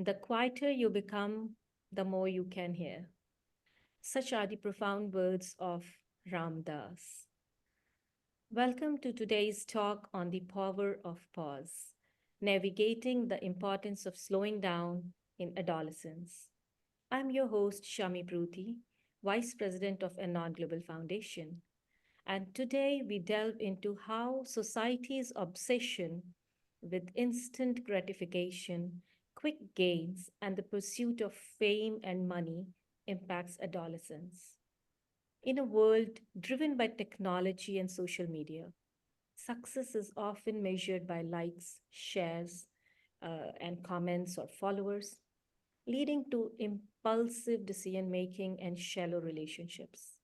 The quieter you become, the more you can hear. Such are the profound words of Ram Das. Welcome to today's talk on the power of pause, navigating the importance of slowing down in adolescence. I'm your host, Shammi Proothi, Vice President of ANON Global Foundation. And today we delve into how society's obsession with instant gratification, quick gains, and the pursuit of fame and money impacts adolescence. In a world driven by technology and social media, success is often measured by likes, shares, and comments or followers, leading to impulsive decision making and shallow relationships.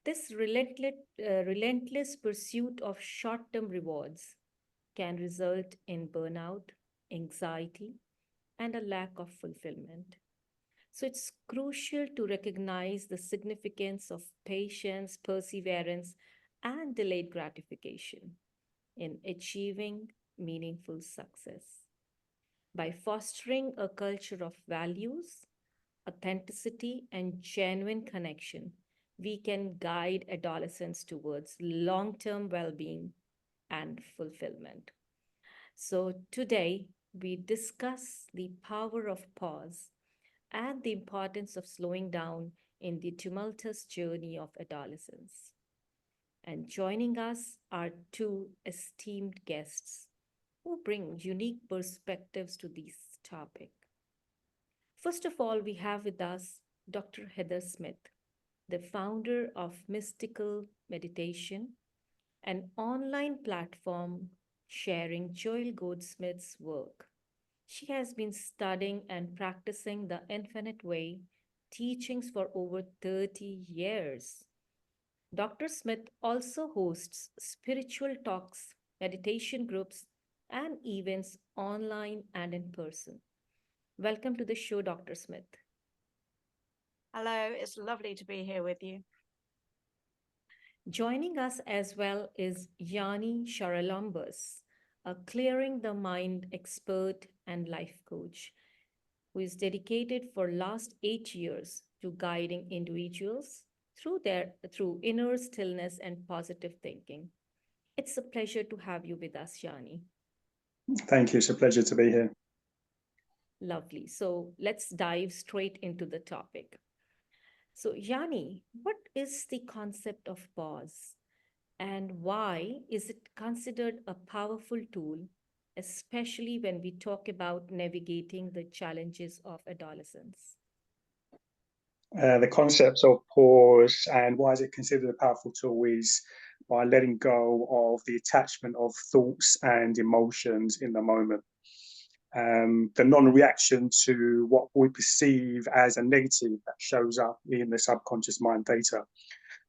This relentless pursuit of short term rewards can result in burnout, anxiety, and a lack of fulfillment. So it's crucial to recognize the significance of patience, perseverance, and delayed gratification in achieving meaningful success. By fostering a culture of values, authenticity, and genuine connection, we can guide adolescents towards long term well being and fulfillment. So, today we discuss the power of pause and the importance of slowing down in the tumultuous journey of adolescence. And joining us are two esteemed guests who bring unique perspectives to this topic. First of all, we have with us Dr. Heather Smith, the founder of Mystical Meditation, an online platform sharing Joel Goldsmith's work. She has been studying and practicing the infinite way teachings for over 30 years. Dr. Smith also hosts spiritual talks, meditation groups, and events online and in person. Welcome to the show, Dr. Smith. Hello, it's lovely to be here with you. Joining us as well is Yanni Charalambous, a clearing the mind expert and life coach who is dedicated for last 8 years to guiding individuals through inner stillness and positive thinking. It's a pleasure to have you with us, Yanni. Thank you. It's a pleasure to be here. Lovely. So let's dive straight into the topic. So, Yanni, what is the concept of pause and why is it considered a powerful tool, especially when we talk about navigating the challenges of adolescence? The concept of pause and why is it considered a powerful tool is by letting go of the attachment of thoughts and emotions in the moment. The non-reaction to what we perceive as a negative that shows up in the subconscious mind data,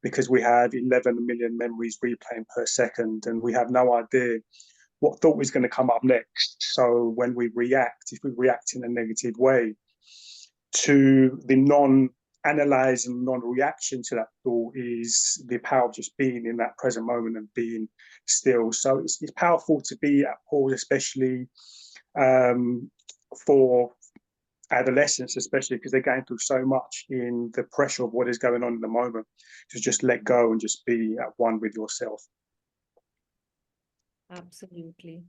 because we have 11 million memories replaying per second and we have no idea what thought is going to come up next. So when we react, if we react in a negative way to the non-analyze and non-reaction to that thought, is the power of just being in that present moment and being still. So it's powerful to be at pause, especially for adolescents, especially because they're going through so much in the pressure of what is going on in the moment, to just let go and just be at one with yourself. Absolutely.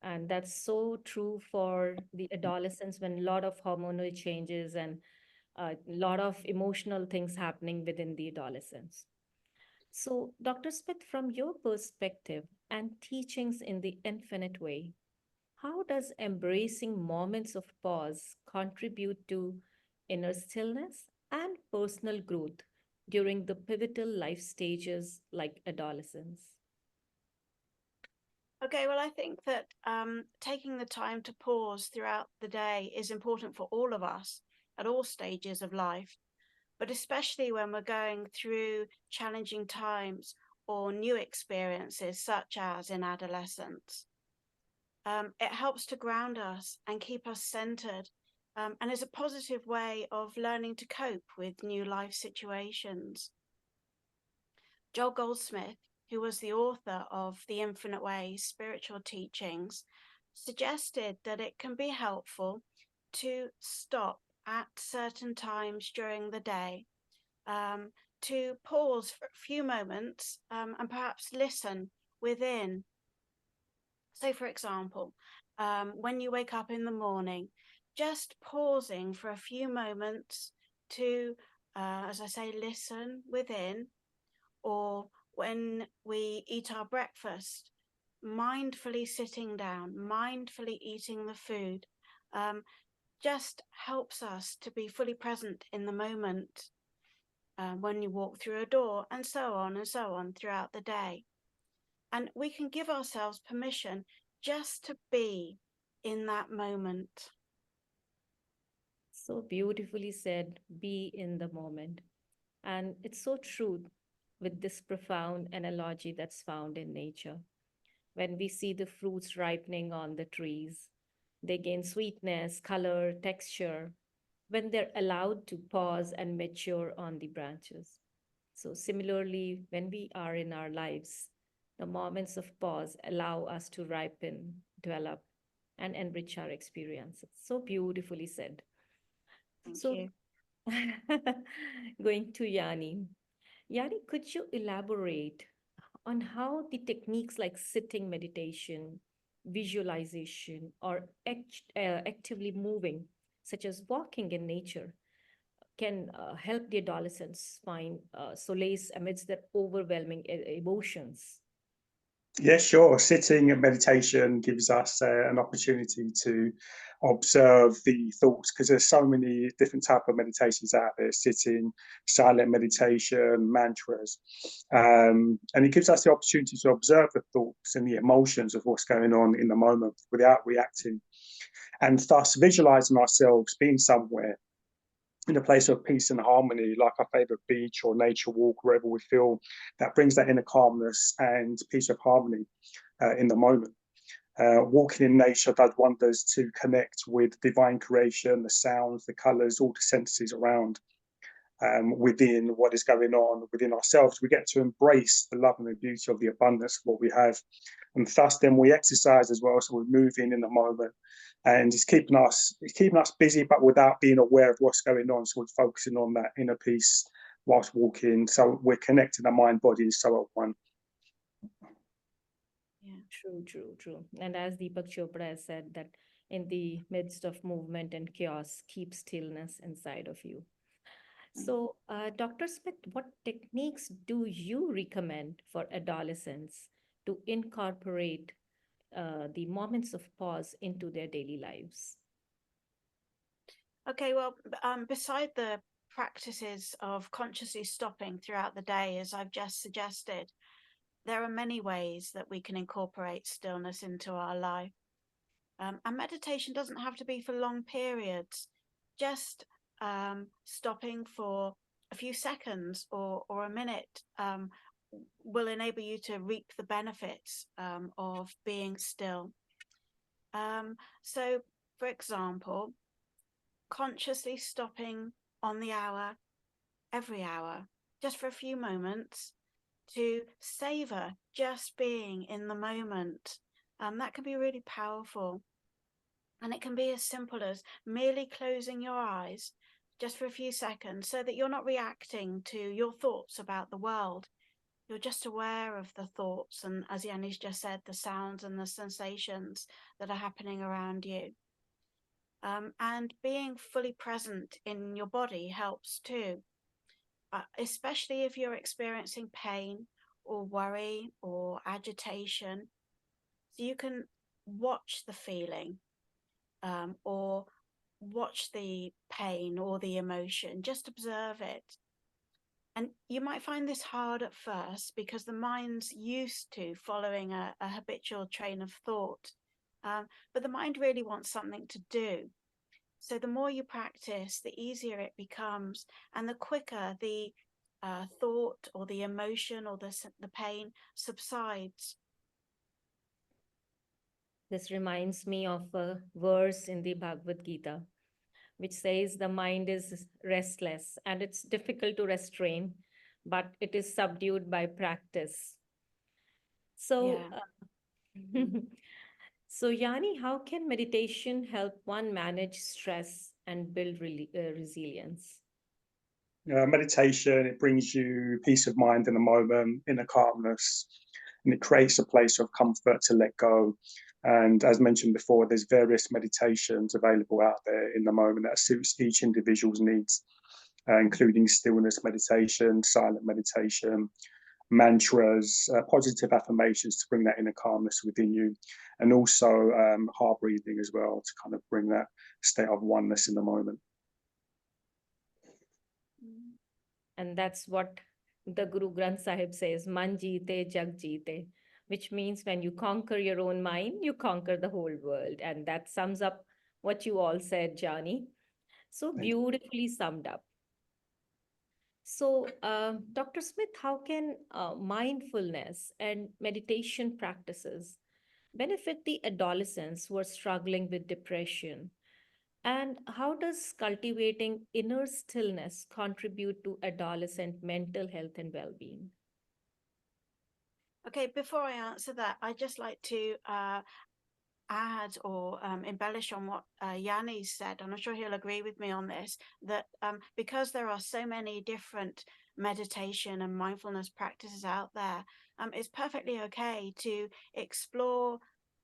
And that's so true for the adolescents when a lot of hormonal changes and a lot of emotional things happening within the adolescence. So, Dr. Smith, from your perspective and teachings in the infinite way, how does embracing moments of pause contribute to inner stillness and personal growth during the pivotal life stages like adolescence? Okay, well, I think that taking the time to pause throughout the day is important for all of us at all stages of life, but especially when we're going through challenging times or new experiences, such as in adolescence. It helps to ground us and keep us centered, and is a positive way of learning to cope with new life situations. Joel Goldsmith, who was the author of The Infinite Way, Spiritual Teachings, suggested that it can be helpful to stop at certain times during the day, to pause for a few moments and perhaps listen within. So, for example, when you wake up in the morning, just pausing for a few moments to, as I say, listen within, or when we eat our breakfast, mindfully sitting down, mindfully eating the food, just helps us to be fully present in the moment when you walk through a door, and so on throughout the day. And we can give ourselves permission just to be in that moment. So beautifully said, be in the moment. And it's so true with this profound analogy that's found in nature. When we see the fruits ripening on the trees, they gain sweetness, color, texture when they're allowed to pause and mature on the branches. So, similarly, when we are in our lives, the moments of pause allow us to ripen, develop, and enrich our experiences. So beautifully said. Thank So, you. going to Yanni. Yanni, could you elaborate on how the techniques like sitting meditation, visualization, or actively moving, such as walking in nature, can help the adolescents find solace amidst their overwhelming emotions? Yeah, sure. Sitting and meditation gives us an opportunity to observe the thoughts because there's so many different type of meditations out there. Sitting, silent meditation, mantras, and it gives us the opportunity to observe the thoughts and the emotions of what's going on in the moment without reacting, and thus visualizing ourselves being somewhere in a place of peace and harmony, like our favorite beach or nature walk, wherever we feel that brings that inner calmness and peace of harmony in the moment. Walking in nature does wonders to connect with divine creation, the sounds, the colors, all the senses around within what is going on within ourselves. We get to embrace the love and the beauty of the abundance of what we have. And thus then we exercise as well. So we're moving in the moment. And it's keeping us busy, but without being aware of what's going on. So we're focusing on that inner peace whilst walking. So we're connecting the mind, body, and soul at one. Yeah. True, true, true. And as Deepak Chopra has said, that in the midst of movement and chaos, keep stillness inside of you. So, Dr. Smith, what techniques do you recommend for adolescents to incorporate the moments of pause into their daily lives? Okay, well, beside the practices of consciously stopping throughout the day, as I've just suggested, there are many ways that we can incorporate stillness into our life. And meditation doesn't have to be for long periods. Just stopping for a few seconds or a minute will enable you to reap the benefits of being still. So, for example, consciously stopping on the hour, every hour, just for a few moments to savor just being in the moment. That can be really powerful. And it can be as simple as merely closing your eyes just for a few seconds so that you're not reacting to your thoughts about the world. You're just aware of the thoughts and, as Yanni's just said, the sounds and the sensations that are happening around you. And being fully present in your body helps too, especially if you're experiencing pain or worry or agitation. So you can watch the feeling or watch the pain or the emotion, just observe it. And you might find this hard at first because the mind's used to following a habitual train of thought. But the mind really wants something to do. So the more you practice, the easier it becomes, and the quicker the thought or the emotion or the pain subsides. This reminds me of a verse in the Bhagavad Gita, which says the mind is restless and it's difficult to restrain, but it is subdued by practice. So, Yeah. So, Yanni, how can meditation help one manage stress and build resilience? Meditation, it brings you peace of mind in the moment, inner calmness, and it creates a place of comfort to let go. And as mentioned before, there's various meditations available out there in the moment that suits each individual's needs, including stillness meditation, silent meditation, mantras, positive affirmations to bring that inner calmness within you, and also heart breathing as well to kind of bring that state of oneness in the moment. And that's what the Guru Granth Sahib says, Man jeete, jag jeete, which means when you conquer your own mind, you conquer the whole world. And that sums up what you all said, Johnny. So beautifully summed up. So, Dr. Smith, how can mindfulness and meditation practices benefit the adolescents who are struggling with depression? And how does cultivating inner stillness contribute to adolescent mental health and well-being? Okay, before I answer that, I'd just like to add or embellish on what Yanni said, and I'm sure he'll agree with me on this, that because there are so many different meditation and mindfulness practices out there, it's perfectly okay to explore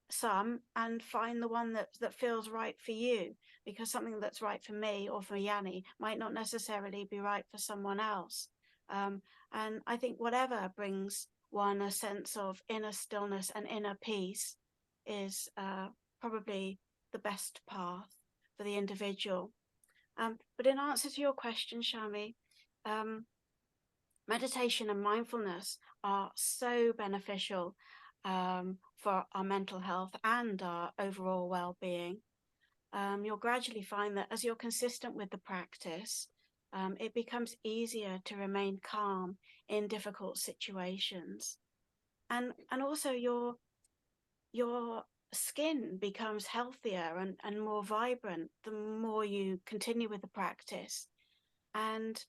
some and find the one that feels right for you, because something that's right for me or for Yanni might not necessarily be right for someone else. And I think whatever brings one a sense of inner stillness and inner peace is probably the best path for the individual. But in answer to your question, Shammi, meditation and mindfulness are so beneficial for our mental health and our overall well-being. You'll gradually find that as you're consistent with the practice, it becomes easier to remain calm in difficult situations. And also your skin becomes healthier and more vibrant the more you continue with the practice. And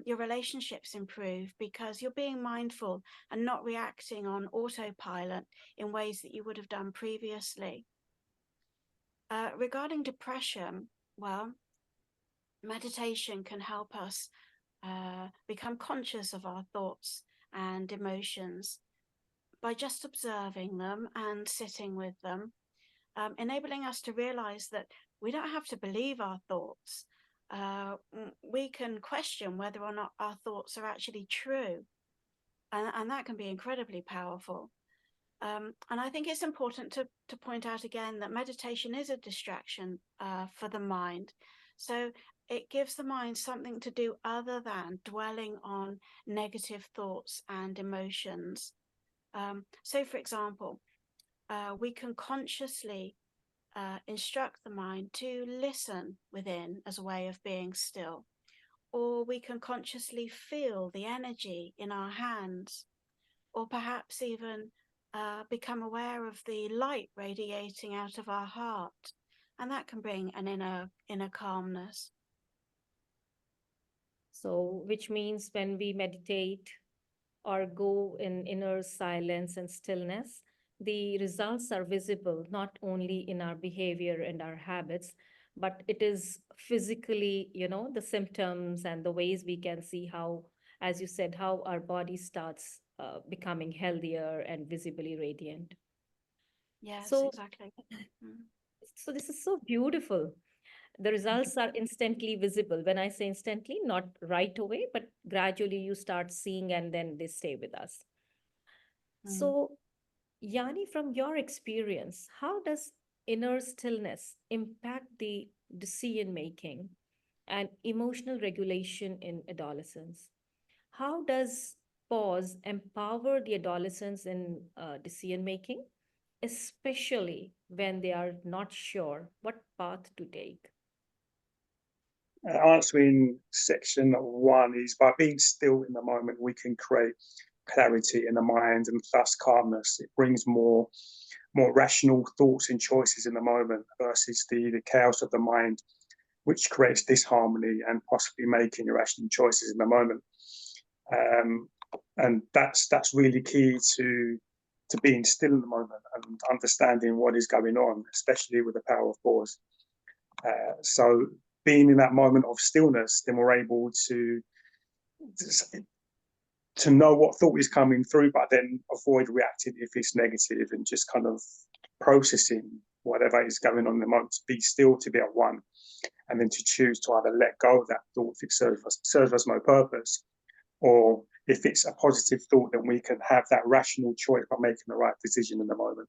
your relationships improve because you're being mindful and not reacting on autopilot in ways that you would have done previously. Regarding depression, well, meditation can help us become conscious of our thoughts and emotions by just observing them and sitting with them, enabling us to realize that we don't have to believe our thoughts. We can question whether or not our thoughts are actually true. And that can be incredibly powerful. And I think it's important to point out again that meditation is a distraction for the mind. So it gives the mind something to do other than dwelling on negative thoughts and emotions. So, for example, we can consciously instruct the mind to listen within as a way of being still, or we can consciously feel the energy in our hands, or perhaps even become aware of the light radiating out of our heart, and that can bring an inner calmness. So, which means when we meditate or go in inner silence and stillness, the results are visible not only in our behavior and our habits, but it is physically, the symptoms and the ways we can see how, as you said, how our body starts becoming healthier and visibly radiant. Yes, So, exactly. so this is so beautiful. The results are instantly visible. When I say instantly, not right away, but gradually you start seeing and then they stay with us. So, Yanni, from your experience, how does inner stillness impact the decision making and emotional regulation in adolescence? How does pause empower the adolescents in decision making, especially when they are not sure what path to take? Answering section one is by being still in the moment, we can create clarity in the mind and thus calmness. It brings more rational thoughts and choices in the moment versus the chaos of the mind, which creates disharmony and possibly making irrational choices in the moment. And that's really key to to being still in the moment and understanding what is going on, especially with the power of pause. So being in that moment of stillness, then we're able to know what thought is coming through, but then avoid reacting if it's negative, and just kind of processing whatever is going on in the moment, to be still, to be at one, and then to choose to either let go of that thought if it serves us no purpose, or if it's a positive thought, then we can have that rational choice by making the right decision in the moment.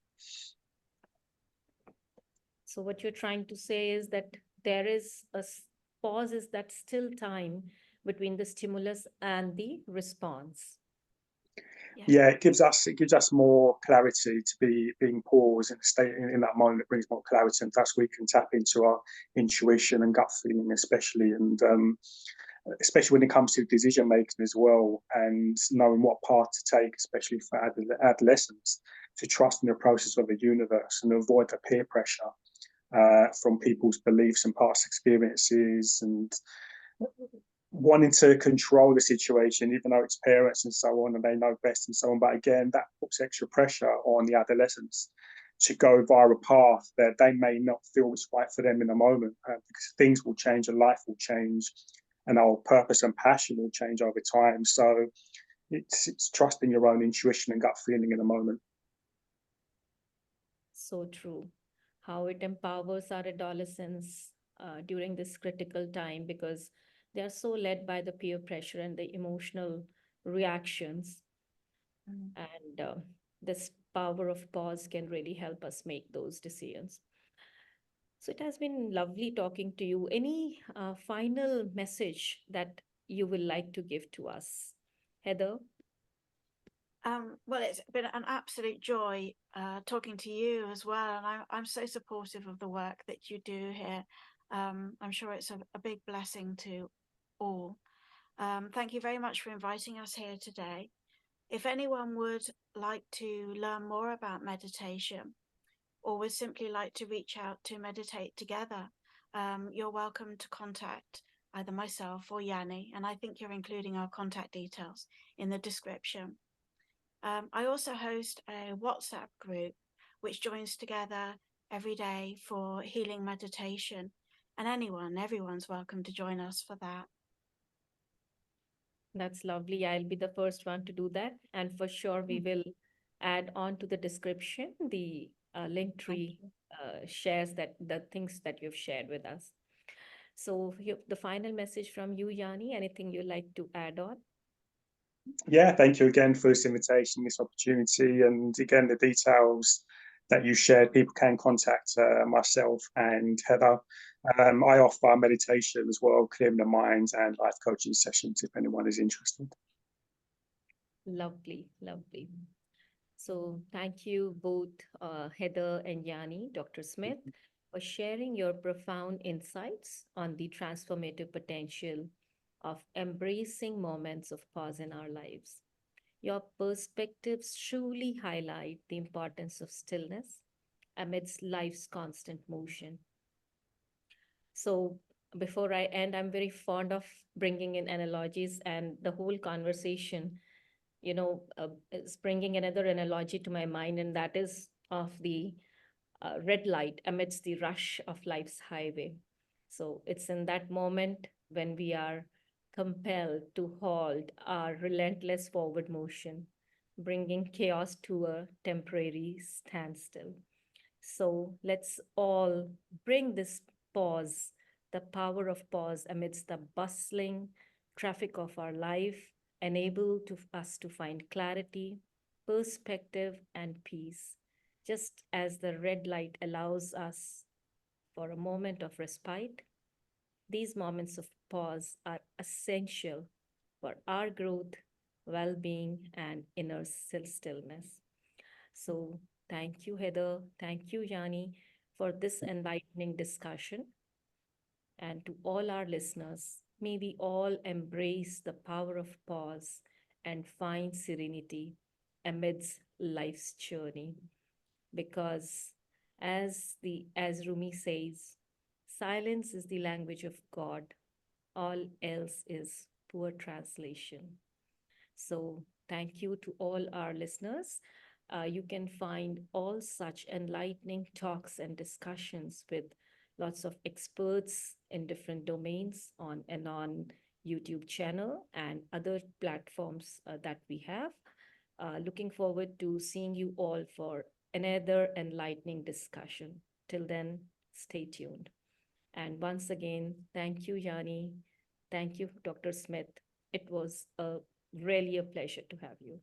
So what you're trying to say is that there is a pause, is that still time between the stimulus and the response. Yeah, it gives us more clarity to be being paused and stay in that moment. It brings more clarity, and thus we can tap into our intuition and gut feeling, especially, and especially when it comes to decision making as well, and knowing what path to take, especially for adolescents, to trust in the process of the universe and avoid the peer pressure from people's beliefs and past experiences, and wanting to control the situation, even though it's parents and so on, and they know best and so on. But again, that puts extra pressure on the adolescents to go via a path that they may not feel is right for them in the moment, because things will change and life will change, and our purpose and passion will change over time. So it's trusting your own intuition and gut feeling in the moment. So true. How it empowers our adolescents during this critical time, because they are so led by the peer pressure and the emotional reactions. And this power of pause can really help us make those decisions. So it has been lovely talking to you. Any final message that you will like to give to us, Heather? Well, it's been an absolute joy talking to you as well, and I'm so supportive of the work that you do here. I'm sure it's a big blessing to all. Thank you very much for inviting us here today. If anyone would like to learn more about meditation, or would simply like to reach out to meditate together, you're welcome to contact either myself or Yanni, and I think you're including our contact details in the description. I also host a WhatsApp group which joins together every day for healing meditation, and everyone's welcome to join us for that. That's lovely. I'll be the first one to do that. And for sure, we will add on to the description the link tree shares that the things that you've shared with us. So the final message from you, Yanni, anything you'd like to add on? Yeah, thank you again for this invitation, this opportunity, and again, the details that you shared, people can contact myself and Heather. I offer meditation as well, clearing the mind, and life coaching sessions if anyone is interested. Lovely, lovely. So thank you both, Heather and Yanni, Dr. Smith, for sharing your profound insights on the transformative potential of embracing moments of pause in our lives. Your perspectives truly highlight the importance of stillness amidst life's constant motion. So before I end, I'm very fond of bringing in analogies, and the whole conversation, is bringing another analogy to my mind, and that is of the red light amidst the rush of life's highway. So it's in that moment when we are compelled to halt our relentless forward motion, bringing chaos to a temporary standstill. So let's all bring this pause, the power of pause amidst the bustling traffic of our life, enable us to find clarity, perspective, and peace, just as the red light allows us for a moment of respite. These moments of pause are essential for our growth, well being, and inner stillness. So, thank you, Heather. Thank you, Yanni, for this enlightening discussion. And to all our listeners, may we all embrace the power of pause and find serenity amidst life's journey. Because as Rumi says, silence is the language of God, all else is poor translation. So thank you to all our listeners. You can find all such enlightening talks and discussions with lots of experts in different domains on ANON YouTube channel and other platforms that we have. Looking forward to seeing you all for another enlightening discussion. Till then, stay tuned. And once again, thank you, Yanni. Thank you, Dr. Smith. It was really a pleasure to have you.